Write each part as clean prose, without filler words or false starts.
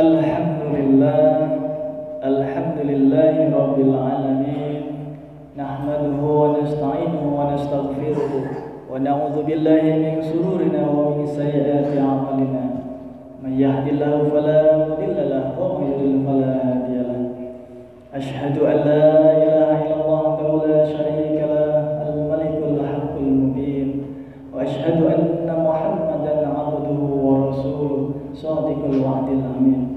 Alhamdulillah, alhamdulillahi rabbil alamin. Nahmaduhu wa nasta'inuhu wa nastaghfiruh wa na'udzu billahi min shururina wa min sayyiati a'malina. May yahdihillahu fala mudilla lahu wa may yudlil fala hadiya lahu. Asyhadu an la ilaha illallah wahdahu la syarika lah, al-malikul haqqul mubin. Wa asyhadu anna Muhammadan 'abduhu wa rasuluh, shadiqul wa'dil amin.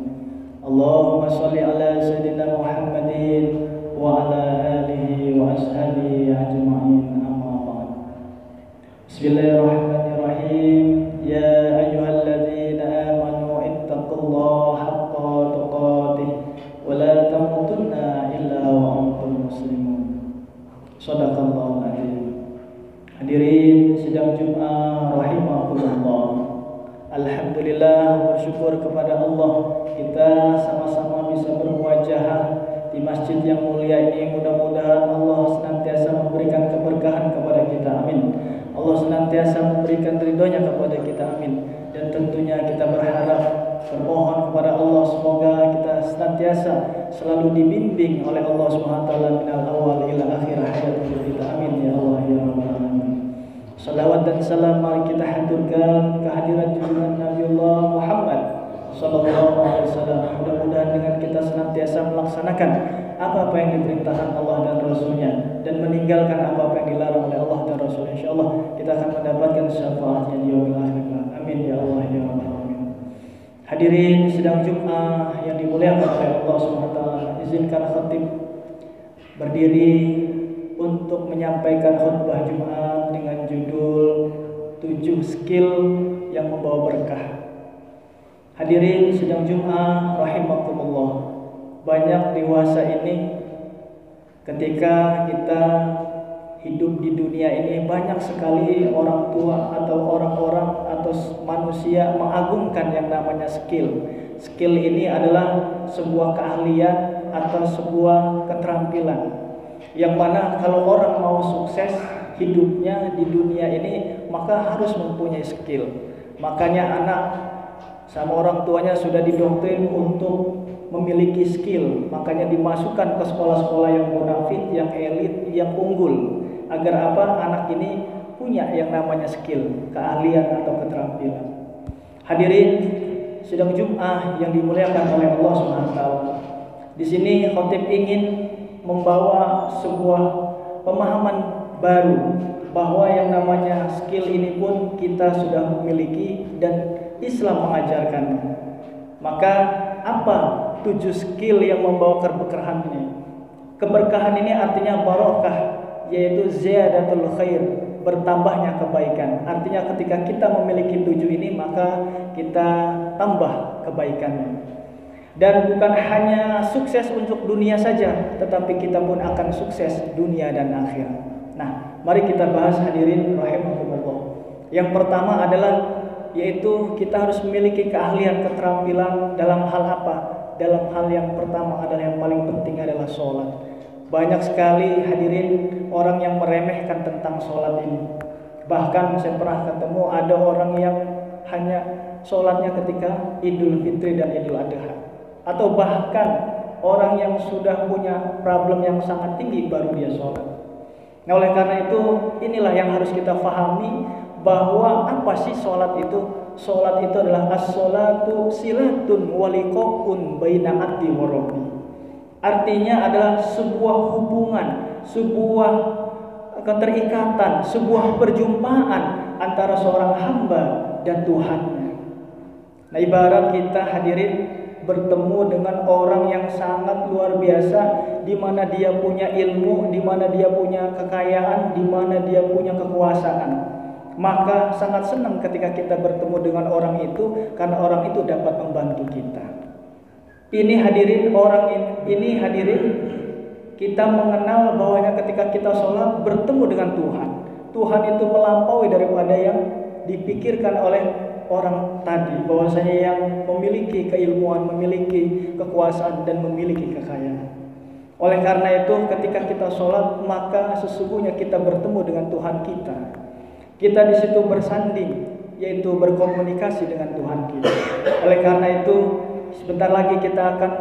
Allahumma shalli ala sayyidina Muhammadin wa ala alihi wa ashabihi ajma'in, amma ba'd. Bismillahirrahmanirrahim. Ya ayyuhalladzina amanu ittaqullaha haqqa tuqatih wa la tamutunna illa wa antum muslimun. Shadaqallahul adzim. Hadirin sidang Jumat rahimakumullah. Alhamdulillah, bersyukur kepada Allah kita sama-sama bisa bermuajahah di masjid yang mulia ini. Mudah-mudahan Allah senantiasa memberikan keberkahan kepada kita, amin. Allah senantiasa memberikan ridhonya kepada kita, amin. Dan tentunya kita berharap, bermohon kepada Allah semoga kita senantiasa selalu dibimbing oleh Allah SWT minal awal ila akhir hayat kita, amin ya Allah ya Rabbal alamin. Salawat dan salam mari kita haturkan kehadiran junjungan Nabiullah Muhammad sallallahu alaihi wasallam. Mudah-mudahan dengan kita senantiasa melaksanakan apa yang diperintahkan Allah dan Rasulnya dan meninggalkan apa yang dilarang oleh Allah dan Rasul, insyaallah kita akan mendapatkan syafaatnya di yaumil akhir. Amin ya Allah ya Rabbal alamin. Hadirin sidang Jumat yang dimuliakan oleh Allah SWT, izinkan khatib berdiri untuk menyampaikan khutbah Jumat dengan judul 7 skill yang membawa berkah. Hadirin sidang Jumat rahimakumullah. Banyak dewasa ini ketika kita hidup di dunia ini, banyak sekali orang tua atau orang-orang atau manusia mengagungkan yang namanya skill. Skill ini adalah sebuah keahlian atau sebuah keterampilan yang mana kalau orang mau sukses hidupnya di dunia ini maka harus mempunyai skill. Makanya anak sama orang tuanya sudah didoktrin untuk memiliki skill, makanya dimasukkan ke sekolah-sekolah yang munafik, yang elit, yang unggul, agar apa? Anak ini punya yang namanya skill, keahlian atau keterampilan. Hadirin sidang Jumat yang dimuliakan oleh Allah SWT. Di sini khatib ingin membawa sebuah pemahaman baru bahwa yang namanya skill ini pun kita sudah memiliki dan Islam mengajarkannya. Maka apa 7 skill yang membawa keberkahan ini? Keberkahan ini artinya barokah, yaitu ziyadatul khair, bertambahnya kebaikan. Artinya ketika kita memiliki 7 ini maka kita tambah kebaikannya. Dan bukan hanya sukses untuk dunia saja, tetapi kita pun akan sukses dunia dan akhirat. Nah, mari kita bahas hadirin rahimakumullah. Yang pertama adalah yaitu kita harus memiliki keahlian, keterampilan dalam hal apa? Dalam hal yang pertama adalah yang paling penting adalah sholat. Banyak sekali hadirin orang yang meremehkan tentang sholat ini. Bahkan saya pernah ketemu ada orang yang hanya sholatnya ketika Idul Fitri dan Idul Adha. Atau bahkan orang yang sudah punya problem yang sangat tinggi baru dia sholat. Nah, oleh karena itu inilah yang harus kita pahami bahwa apa sih sholat itu? Sholat itu adalah as-sholatu silatun waliqaun baina abdi wa rabbi. Artinya adalah sebuah hubungan, sebuah keterikatan, sebuah perjumpaan antara seorang hamba dan Tuhannya. Nah, ibarat kita hadirin bertemu dengan orang yang sangat luar biasa, di mana dia punya ilmu, di mana dia punya kekayaan, di mana dia punya kekuasaan. Maka sangat senang ketika kita bertemu dengan orang itu, karena orang itu dapat membantu kita. Ini hadirin kita mengenal bahwanya ketika kita sholat bertemu dengan Tuhan. Tuhan itu melampaui daripada yang dipikirkan oleh orang tadi, bahwasanya yang memiliki keilmuan, memiliki kekuasaan dan memiliki kekayaan. Oleh karena itu ketika kita sholat maka sesungguhnya kita bertemu dengan Tuhan kita. Kita di situ bersanding, yaitu berkomunikasi dengan Tuhan kita. Oleh karena itu sebentar lagi kita akan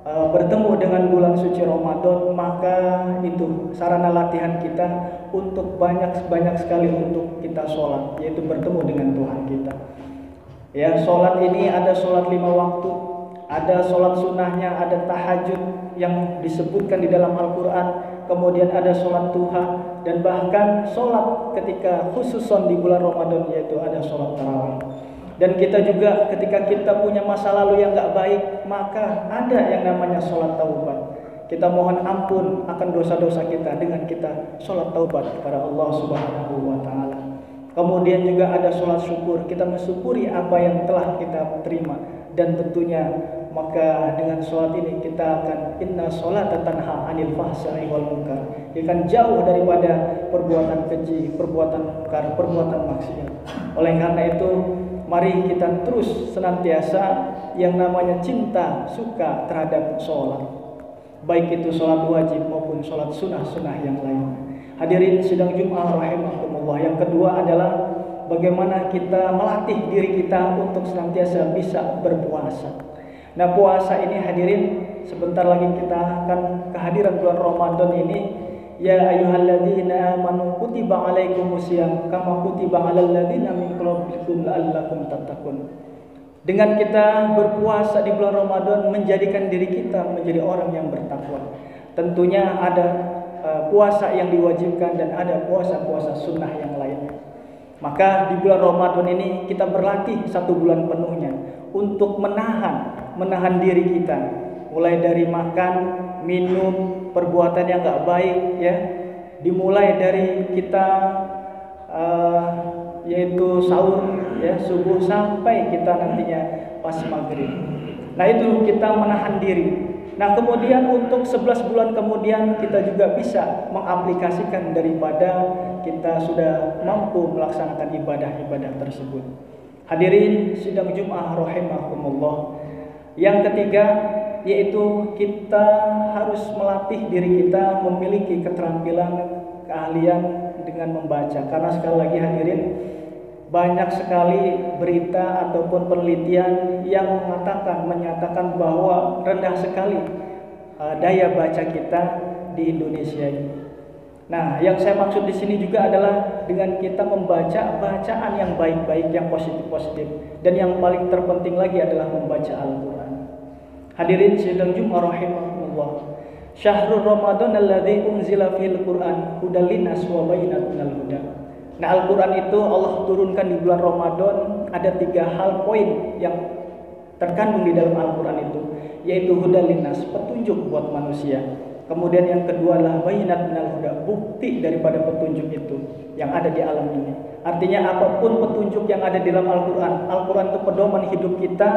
bertemu dengan bulan suci Ramadan, maka itu sarana latihan kita untuk banyak sekali untuk kita sholat, yaitu bertemu dengan Tuhan kita. Ya, sholat ini ada sholat 5 waktu, ada sholat sunnahnya, ada tahajud yang disebutkan di dalam Al-Quran, kemudian ada sholat duha, dan bahkan sholat ketika khususon di bulan Ramadan, yaitu ada sholat tarawih. Dan kita juga ketika kita punya masa lalu yang gak baik, maka ada yang namanya sholat taubat. Kita mohon ampun akan dosa-dosa kita dengan kita sholat taubat kepada Allah Subhanahu wa Ta'ala. Kemudian juga ada sholat syukur, kita mensyukuri apa yang telah kita terima. Dan tentunya maka dengan sholat ini kita akan inna sholata tanha anil fahsya'i wal munkar, akan jauh daripada perbuatan keji, perbuatan munkar, perbuatan maksiat. Oleh karena itu, mari kita terus senantiasa yang namanya cinta, suka terhadap sholat, baik itu sholat wajib maupun sholat sunnah-sunnah yang lain. Hadirin sidang Jum'ah rahimakumullah. Yang kedua adalah bagaimana kita melatih diri kita untuk senantiasa bisa berpuasa. Nah, puasa ini hadirin, sebentar lagi kita akan kehadiran bulan Ramadan ini. Ya ayyuhalladzina amanu kutiba alaikumusiyam kama kutiba alal ladzina min qablikum la'allakum tattaqun. Dengan kita berpuasa di bulan Ramadan menjadikan diri kita menjadi orang yang bertakwa. Tentunya ada puasa yang diwajibkan dan ada puasa-puasa sunnah yang lainnya. Maka di bulan Ramadan ini kita berlatih 1 bulan penuhnya untuk menahan diri kita, mulai dari makan, minum, perbuatan yang gak baik, ya, dimulai dari kita yaitu sahur, ya, subuh sampai kita nantinya pas maghrib. Nah, itu kita menahan diri. Nah, kemudian untuk 11 bulan kemudian kita juga bisa mengaplikasikan daripada kita sudah mampu melaksanakan ibadah-ibadah tersebut. Hadirin sidang Jum'ah rahimakumullah. Yang ketiga yaitu kita harus melatih diri kita memiliki keterampilan, keahlian dengan membaca. Karena sekali lagi hadirin, banyak sekali berita ataupun penelitian yang menyatakan bahwa rendah sekali daya baca kita di Indonesia ini. Nah, yang saya maksud di sini juga adalah dengan kita membaca bacaan yang baik-baik, yang positif-positif, dan yang paling terpenting lagi adalah membaca Al-Quran. Hadirin sidang Jum'ah rahimahullah. Syahrul Ramadan alladzi unzila fil Qur'an hudal linnas wa bayyinatin minal huda. Nah, Al-Quran itu Allah turunkan di bulan Ramadan. Ada 3 hal poin yang terkandung di dalam Al-Quran itu, yaitu hudal linnas, petunjuk buat manusia. Kemudian yang kedua adalah bayyinat minal huda, bukti daripada petunjuk itu yang ada di alam ini. Artinya apapun petunjuk yang ada di dalam Al-Quran, Al-Quran itu pedoman hidup kita.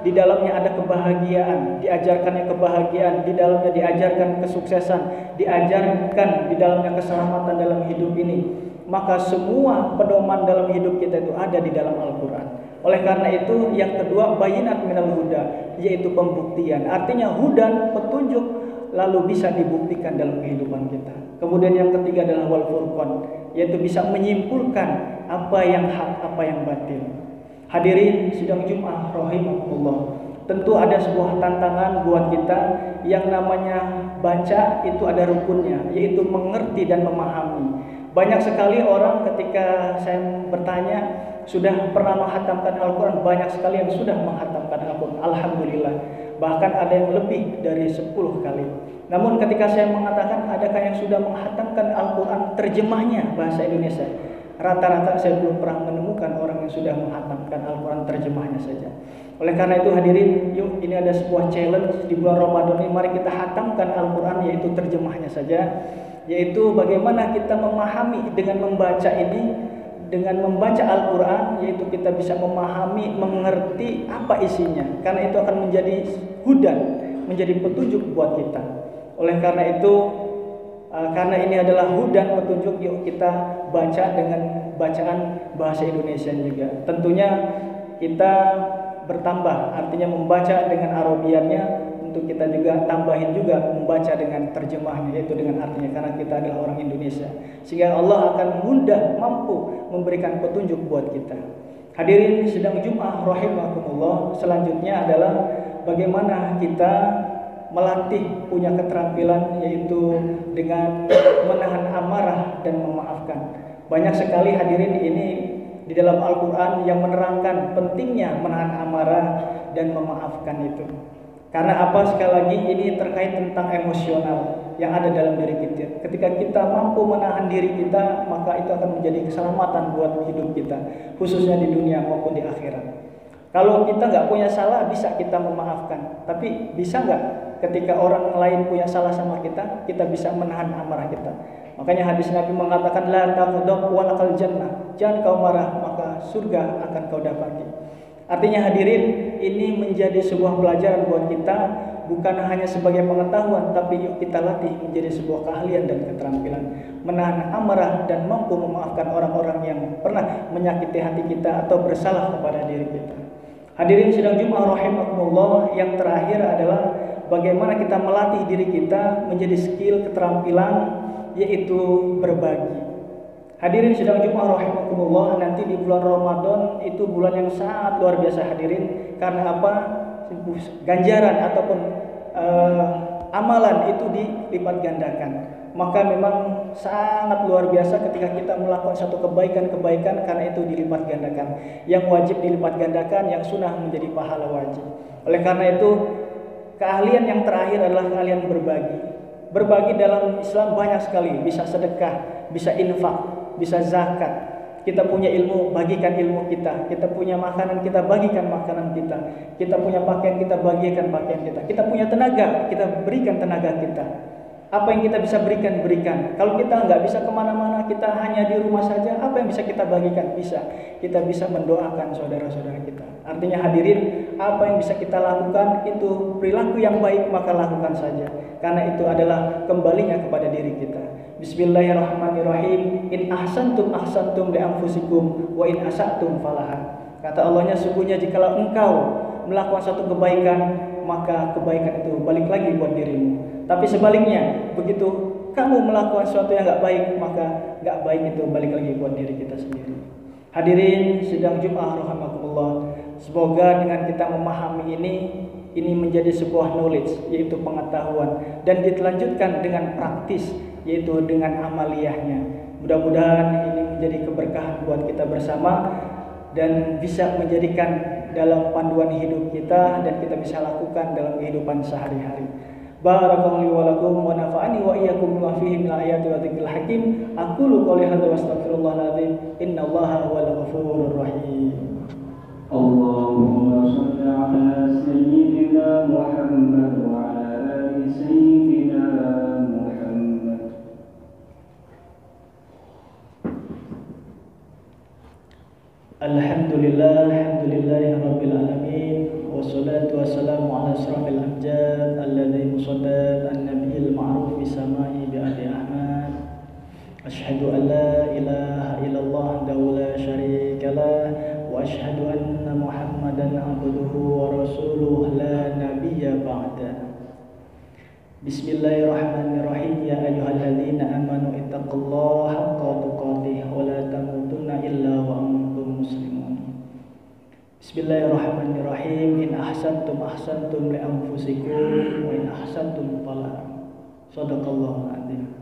Di dalamnya ada kebahagiaan, diajarkannya kebahagiaan, di dalamnya diajarkan kesuksesan, diajarkan di dalamnya keselamatan dalam hidup ini. Maka semua pedoman dalam hidup kita itu ada di dalam Al-Quran. Oleh karena itu yang kedua bayyinat minal huda, yaitu pembuktian. Artinya hudan, petunjuk, lalu bisa dibuktikan dalam kehidupan kita. Kemudian yang ketiga adalah wal furqan, yaitu bisa menyimpulkan apa yang hak, apa yang batil. Hadirin sidang Jum'ah rahimahullah. Tentu ada sebuah tantangan buat kita yang namanya baca itu ada rukunnya, yaitu mengerti dan memahami. Banyak sekali orang ketika saya bertanya sudah pernah menghatamkan Al-Quran, banyak sekali yang sudah menghatamkan Al-Quran, alhamdulillah. Bahkan ada yang lebih dari 10 kali. Namun ketika saya mengatakan adakah yang sudah menghatamkan Al-Quran terjemahnya bahasa Indonesia, rata-rata saya belum pernah menemukan orang yang sudah menghatamkan Al-Quran terjemahnya saja. Oleh karena itu hadirin, yuk ini ada sebuah challenge di bulan Ramadan ini, mari kita hatamkan Al-Quran, yaitu terjemahnya saja. Yaitu bagaimana kita memahami dengan membaca ini, dengan membaca Al-Quran, yaitu kita bisa memahami, mengerti apa isinya. Karena itu akan menjadi hudan, menjadi petunjuk buat kita. Oleh karena itu, karena ini adalah hudan petunjuk, yuk kita baca dengan bacaan bahasa Indonesia juga. Tentunya kita bertambah, artinya membaca dengan Arabiannya. Untuk kita juga tambahin juga membaca dengan terjemahnya, yaitu dengan artinya, karena kita adalah orang Indonesia, sehingga Allah akan mudah mampu memberikan petunjuk buat kita. Hadirin sidang Jumat rahimakumullah, selanjutnya adalah bagaimana kita melatih punya keterampilan, yaitu dengan menahan amarah dan memaafkan. Banyak sekali hadirin ini di dalam Al-Quran yang menerangkan pentingnya menahan amarah dan memaafkan itu. Karena apa? Sekali lagi ini terkait tentang emosional yang ada dalam diri kita. Ketika kita mampu menahan diri kita, maka itu akan menjadi keselamatan buat hidup kita, khususnya di dunia maupun di akhirat. Kalau kita nggak punya salah, bisa kita memaafkan. Tapi bisa nggak ketika orang lain punya salah sama kita, kita bisa menahan amarah kita? Makanya hadis Nabi mengatakan, la taghdab walakal jannah. Jangan kau marah, maka surga akan kau dapati. Artinya hadirin, ini menjadi sebuah pelajaran buat kita, bukan hanya sebagai pengetahuan, tapi yuk kita latih menjadi sebuah keahlian dan keterampilan. Menahan amarah dan mampu memaafkan orang-orang yang pernah menyakiti hati kita atau bersalah kepada diri kita. Hadirin sidang Jumat rahimakumullah, yang terakhir adalah bagaimana kita melatih diri kita menjadi skill keterampilan, yaitu berbagi. Hadirin sidang Jumat rahimakumullah, nanti di bulan Ramadan itu bulan yang sangat luar biasa hadirin. Karena apa? Ganjaran ataupun amalan itu dilipat gandakan. Maka memang sangat luar biasa ketika kita melakukan satu kebaikan-kebaikan, karena itu dilipat gandakan. Yang wajib dilipat gandakan, yang sunnah menjadi pahala wajib. Oleh karena itu, keahlian yang terakhir adalah keahlian berbagi. Berbagi dalam Islam banyak sekali, bisa sedekah, bisa infak, bisa zakat. Kita punya ilmu, bagikan ilmu kita. Kita punya makanan, kita bagikan makanan kita. Kita punya pakaian, kita bagikan pakaian kita. Kita punya tenaga, kita berikan tenaga kita. Apa yang kita bisa berikan, berikan. Kalau kita nggak bisa kemana-mana, kita hanya di rumah saja, apa yang bisa kita bagikan? Bisa. Kita bisa mendoakan saudara-saudara kita. Artinya hadirin, apa yang bisa kita lakukan itu perilaku yang baik, maka lakukan saja. Karena itu adalah kembalinya kepada diri kita. Bismillahirrahmanirrahim. In ahsantum ahsantum li anfusikum wa in asatum falaha. Kata Allahnya, sungguhnya jikalau engkau melakukan satu kebaikan, maka kebaikan itu balik lagi buat dirimu. Tapi sebaliknya, begitu kamu melakukan sesuatu yang nggak baik, maka nggak baik itu balik lagi buat diri kita sendiri. Hadirin sidang Jumat rahimakumullah, semoga dengan kita memahami ini menjadi sebuah knowledge, yaitu pengetahuan, dan dilanjutkan dengan praktis, yaitu dengan amaliyahnya. Mudah-mudahan ini menjadi keberkahan buat kita bersama dan bisa menjadikan dalam panduan hidup kita, dan kita bisa lakukan dalam kehidupan sehari-hari. Barakallahu wa lakum wa nafa'ani wa iyyakum bima fihi min ayati wa dzikril hakim. Aqulu qouli hadza wa astaghfirullahal azim. Innallaha huwal ghafurur rahim. Allahumma shalli ala sayyidina Muhammad wa ala ali sayyidina Muhammad. Alhamdulillahi rabbil alamin. Wassalatu wassalamu ala asrafil amjad alladzi musaddad an-nabiyil ma'ruf bisamai bi abi Ahmad. Asyhadu an la ilaha illallah wahdahu la syarika lah wa asyhadu anna Muhammadan abduhu wa rasuluhu la nabiyya ba'da. Bismillahirrahmanirrahim. Ya ayyuhalladzina amanu ittaqullaha haqqa tuqatih wa la tamutunna illa wa antum muslimun. Bismillahirrahmanirrahim. In ahsantum ahsantum li anfusikum wa in ahsantum falaha. Shadaqallahul azim.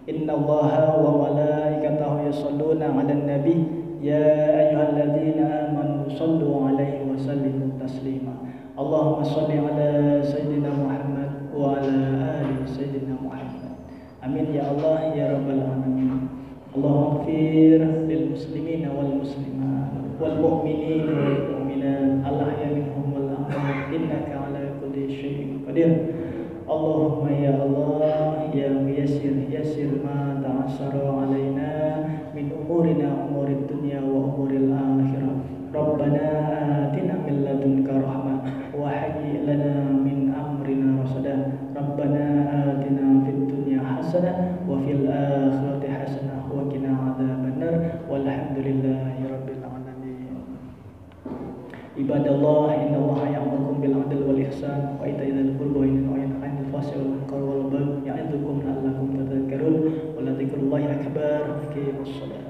Innallaha wa malaikatahu yashalluna 'alan nabi ya ayyuhalladzina amanu shallu 'alaihi wa sallimu taslima. Allahumma shalli 'ala sayyidina Muhammad wa 'ala ali sayyidina Muhammad. Amin ya Allah ya rabbal alamin. Allahumma ighfir lil muslimina wal muslimat wal mu'minina wal mu'minat al-ahya minhum wal amwat innaka 'ala kulli syai'in qadir. Allahumma ya Allah ya muyassir yassir ma ta'assara 'alaina min umurina umurid dunya wa umuril akhirah. Rabbana atina min ladunka rahmah wa hayyi lana min amrina rasada. Rabbana atina fid dunya hasanah wa fil akhirati hasanah wa qina adzabannar. Walhamdulillahi rabbil alamin. Ibadallah, innallaha ya'murukum bil 'adli wal ihsan wa ita'i dzil qurba wa yanha 'anil fahsya'i wal munkari wal baghi ya'idzukum la'allakum tadhakkarun. Wa la dzikrullahi akbar. Aqimus shalah.